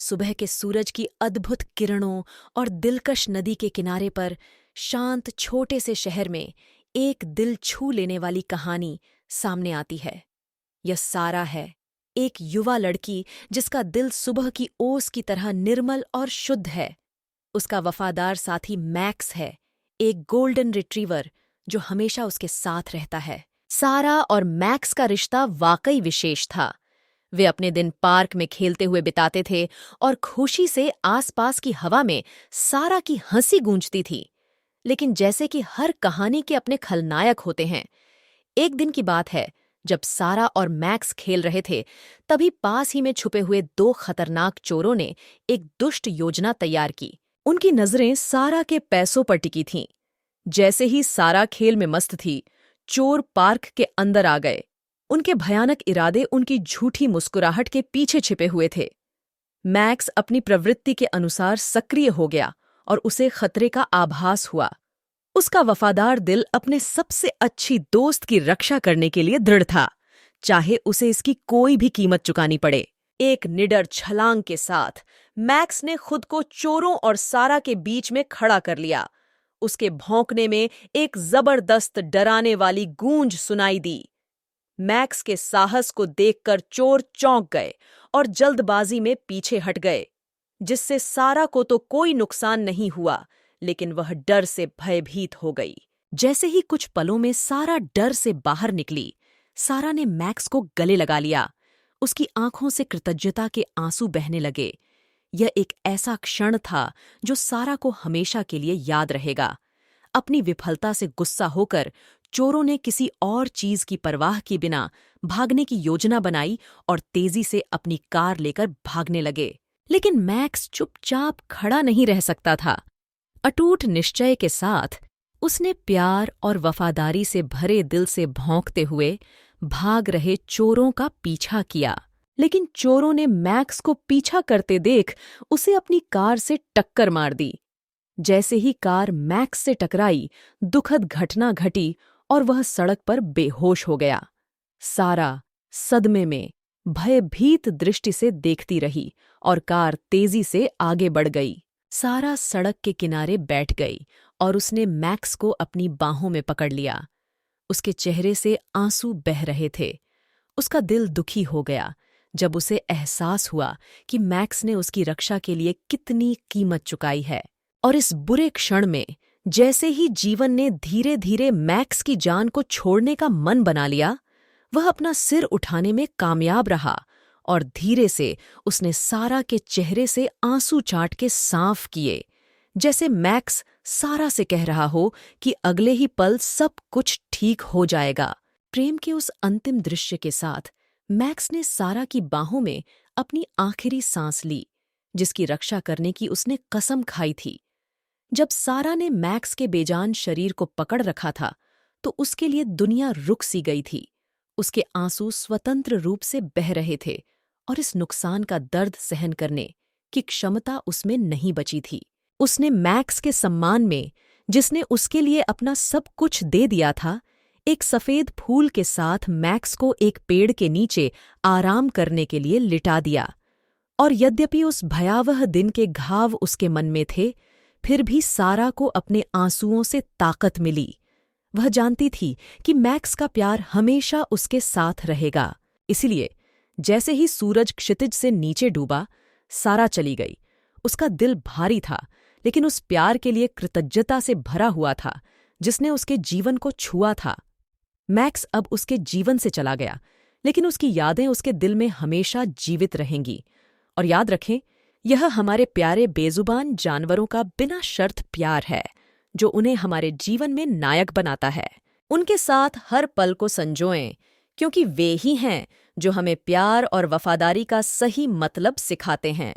सुबह के सूरज की अद्भुत किरणों और दिलकश नदी के किनारे पर शांत छोटे से शहर में एक दिल छू लेने वाली कहानी सामने आती है। यह सारा है, एक युवा लड़की जिसका दिल सुबह की ओस की तरह निर्मल और शुद्ध है। उसका वफादार साथी मैक्स है, एक गोल्डन रिट्रीवर जो हमेशा उसके साथ रहता है। सारा और मैक्स का रिश्ता वाकई विशेष था। वे अपने दिन पार्क में खेलते हुए बिताते थे और खुशी से आसपास की हवा में सारा की हंसी गूंजती थी। लेकिन जैसे कि हर कहानी के अपने खलनायक होते हैं, एक दिन की बात है जब सारा और मैक्स खेल रहे थे, तभी पास ही में छुपे हुए दो खतरनाक चोरों ने एक दुष्ट योजना तैयार की। उनकी नजरें सारा के पैसों पर टिकी थीं। जैसे ही सारा खेल में मस्त थी, चोर पार्क के अंदर आ गए। उनके भयानक इरादे उनकी झूठी मुस्कुराहट के पीछे छिपे हुए थे। मैक्स अपनी प्रवृत्ति के अनुसार सक्रिय हो गया और उसे खतरे का आभास हुआ। उसका वफादार दिल अपने सबसे अच्छी दोस्त की रक्षा करने के लिए दृढ़ था, चाहे उसे इसकी कोई भी कीमत चुकानी पड़े। एक निडर छलांग के साथ मैक्स ने खुद को चोरों और सारा के बीच में खड़ा कर लिया। उसके भौंकने में एक जबरदस्त डराने वाली गूंज सुनाई दी। मैक्स के साहस को देखकर चोर चौंक गए और जल्दबाजी में पीछे हट गए, जिससे सारा को तो कोई नुकसान नहीं हुआ, लेकिन वह डर से भयभीत हो गई। जैसे ही कुछ पलों में सारा डर से बाहर निकली, सारा ने मैक्स को गले लगा लिया। उसकी आंखों से कृतज्ञता के आंसू बहने लगे। यह एक ऐसा क्षण था जो सारा को हमेशा के लिए याद रहेगा। अपनी विफलता से गुस्सा होकर चोरों ने किसी और चीज की परवाह किए बिना भागने की योजना बनाई और तेजी से अपनी कार लेकर भागने लगे। लेकिन मैक्स चुपचाप खड़ा नहीं रह सकता था। अटूट निश्चय के साथ उसने प्यार और वफादारी से भरे दिल से भौंकते हुए भाग रहे चोरों का पीछा किया। लेकिन चोरों ने मैक्स को पीछा करते देख उसे अपनी कार से टक्कर मार दी। जैसे ही कार मैक्स से टकराई, दुखद घटना घटी और वह सड़क पर बेहोश हो गया। सारा सदमे में भयभीत दृष्टि से देखती रही और कार तेजी से आगे बढ़ गई। सारा सड़क के किनारे बैठ गई और उसने मैक्स को अपनी बाहों में पकड़ लिया। उसके चेहरे से आंसू बह रहे थे। उसका दिल दुखी हो गया जब उसे एहसास हुआ कि मैक्स ने उसकी रक्षा के लिए कितनी कीमत चुकाई है। और इस बुरे क्षण में जैसे ही जीवन ने धीरे धीरे मैक्स की जान को छोड़ने का मन बना लिया, वह अपना सिर उठाने में कामयाब रहा और धीरे से उसने सारा के चेहरे से आंसू चाट के साफ किए, जैसे मैक्स सारा से कह रहा हो कि अगले ही पल सब कुछ ठीक हो जाएगा। प्रेम के उस अंतिम दृश्य के साथ मैक्स ने सारा की बाहों में अपनी आखिरी सांस ली, जिसकी रक्षा करने की उसने कसम खाई थी। जब सारा ने मैक्स के बेजान शरीर को पकड़ रखा था, तो उसके लिए दुनिया रुक सी गई थी। उसके आंसू स्वतंत्र रूप से बह रहे थे और इस नुकसान का दर्द सहन करने की क्षमता उसमें नहीं बची थी। उसने मैक्स के सम्मान में, जिसने उसके लिए अपना सब कुछ दे दिया था, एक सफेद फूल के साथ मैक्स को एक पेड़ के नीचे आराम करने के लिए लिटा दिया। और यद्यपि उस भयावह दिन के घाव उसके मन में थे, फिर भी सारा को अपने आंसुओं से ताकत मिली। वह जानती थी कि मैक्स का प्यार हमेशा उसके साथ रहेगा। इसलिए जैसे ही सूरज क्षितिज से नीचे डूबा, सारा चली गई। उसका दिल भारी था, लेकिन उस प्यार के लिए कृतज्ञता से भरा हुआ था जिसने उसके जीवन को छुआ था। मैक्स अब उसके जीवन से चला गया, लेकिन उसकी यादें उसके दिल में हमेशा जीवित रहेंगी। और याद रखें, यह हमारे प्यारे बेजुबान जानवरों का बिना शर्त प्यार है, जो उन्हें हमारे जीवन में नायक बनाता है। उनके साथ हर पल को संजोएं, क्योंकि वे ही हैं जो हमें प्यार और वफादारी का सही मतलब सिखाते हैं।